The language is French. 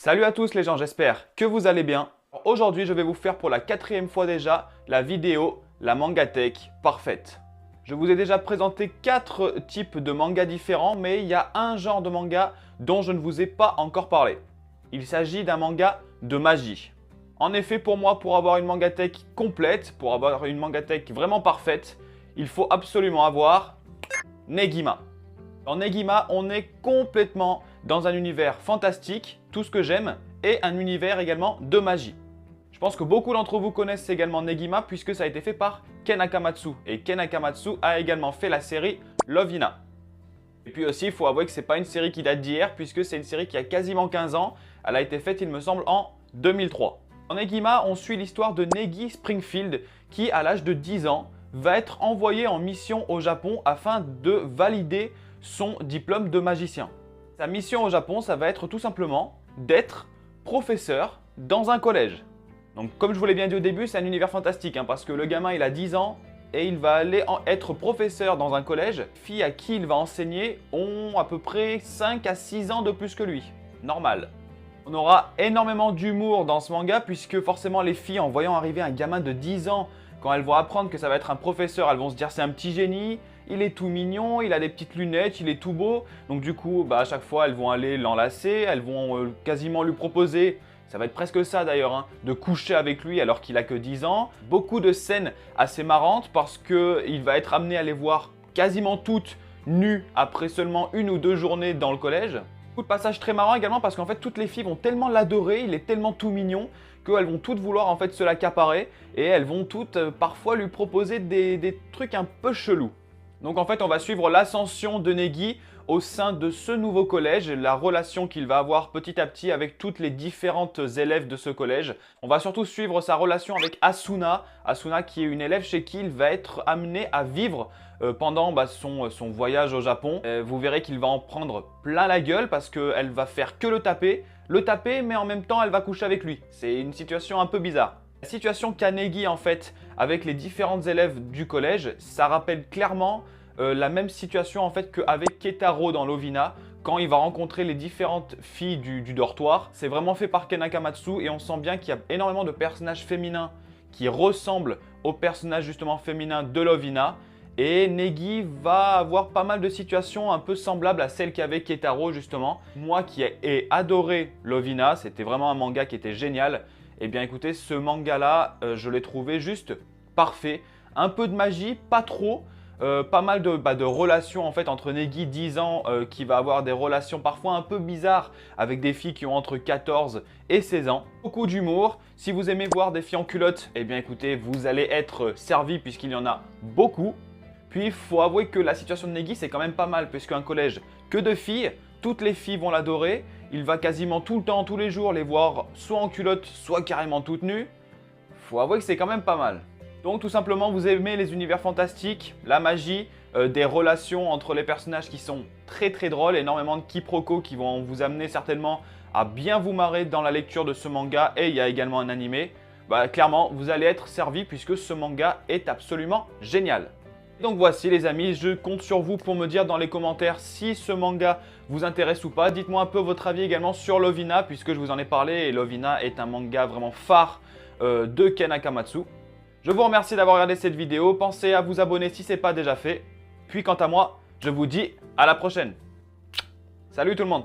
Salut à tous les gens, j'espère que vous allez bien. Aujourd'hui, je vais vous faire pour la 4e fois déjà la vidéo La Mangatech parfaite. Je vous ai déjà présenté 4 types de mangas différents, mais il y a un genre de manga dont je ne vous ai pas encore parlé. Il s'agit d'un manga de magie. En effet, pour moi, pour avoir une mangatech complète, pour avoir une mangatech vraiment parfaite, il faut absolument avoir Negima. Dans Negima, on est complètement dans un univers fantastique, tout ce que j'aime, et un univers également de magie. Je pense que beaucoup d'entre vous connaissent également Negima puisque ça a été fait par Ken Akamatsu. Et Ken Akamatsu a également fait la série Love Hina. Et puis aussi, il faut avouer que ce n'est pas une série qui date d'hier puisque c'est une série qui a quasiment 15 ans. Elle a été faite, il me semble, en 2003. Dans Negima, on suit l'histoire de Negi Springfield qui, à l'âge de 10 ans, va être envoyé en mission au Japon afin de valider son diplôme de magicien. Sa mission au Japon, ça va être tout simplement d'être professeur dans un collège. Donc comme je vous l'ai bien dit au début, c'est un univers fantastique parce que le gamin il a 10 ans et il va aller être professeur dans un collège. Les filles à qui il va enseigner ont à peu près 5 à 6 ans de plus que lui. Normal. On aura énormément d'humour dans ce manga puisque forcément les filles en voyant arriver un gamin de 10 ans, quand elles vont apprendre que ça va être un professeur, elles vont se dire c'est un petit génie, il est tout mignon, il a des petites lunettes, il est tout beau. Donc du coup, à chaque fois, elles vont aller l'enlacer, elles vont quasiment lui proposer, ça va être presque ça d'ailleurs, de coucher avec lui alors qu'il a que 10 ans. Beaucoup de scènes assez marrantes parce qu'il va être amené à les voir quasiment toutes nues après seulement 1 ou 2 journées dans le collège. Beaucoup de passages très marrants également parce qu'en fait toutes les filles vont tellement l'adorer, il est tellement tout mignon qu'elles vont toutes vouloir en fait se l'accaparer et elles vont toutes parfois lui proposer des trucs un peu chelous. Donc en fait on va suivre l'ascension de Negi au sein de ce nouveau collège, la relation qu'il va avoir petit à petit avec toutes les différentes élèves de ce collège. On va surtout suivre sa relation avec Asuna, Asuna qui est une élève chez qui il va être amené à vivre pendant son voyage au Japon. Vous verrez qu'il va en prendre plein la gueule parce qu'elle va faire que le taper mais en même temps elle va coucher avec lui. C'est une situation un peu bizarre. La situation qu'a Negi en fait avec les différentes élèves du collège, ça rappelle clairement la même situation en fait qu'avec Ketaro dans Love Hina quand il va rencontrer les différentes filles du dortoir. C'est vraiment fait par Ken Akamatsu et on sent bien qu'il y a énormément de personnages féminins qui ressemblent aux personnages justement féminins de Love Hina. Et Negi va avoir pas mal de situations un peu semblables à celles qu'avait Ketaro justement. Moi qui ai adoré Love Hina, c'était vraiment un manga qui était génial. Et bien écoutez, ce manga là, je l'ai trouvé juste parfait. Un peu de magie, pas trop. Pas mal de relations en fait entre Negi 10 ans qui va avoir des relations parfois un peu bizarres avec des filles qui ont entre 14 et 16 ans. Beaucoup d'humour. Si vous aimez voir des filles en culotte, eh bien écoutez, vous allez être servi puisqu'il y en a beaucoup. Puis il faut avouer que la situation de Negi c'est quand même pas mal puisqu'un collège que de filles, toutes les filles vont l'adorer. Il va quasiment tout le temps, tous les jours les voir soit en culotte, soit carrément toutes nues. Faut avouer que c'est quand même pas mal. Donc tout simplement, vous aimez les univers fantastiques, la magie, des relations entre les personnages qui sont très très drôles, énormément de quiproquos qui vont vous amener certainement à bien vous marrer dans la lecture de ce manga et il y a également un animé. Clairement, vous allez être servi puisque ce manga est absolument génial. Donc voici les amis, je compte sur vous pour me dire dans les commentaires si ce manga vous intéresse ou pas. Dites-moi un peu votre avis également sur Love Hina puisque je vous en ai parlé et Love Hina est un manga vraiment phare de Ken Akamatsu. Je vous remercie d'avoir regardé cette vidéo, pensez à vous abonner si ce n'est pas déjà fait. Puis quant à moi, je vous dis à la prochaine. Salut tout le monde!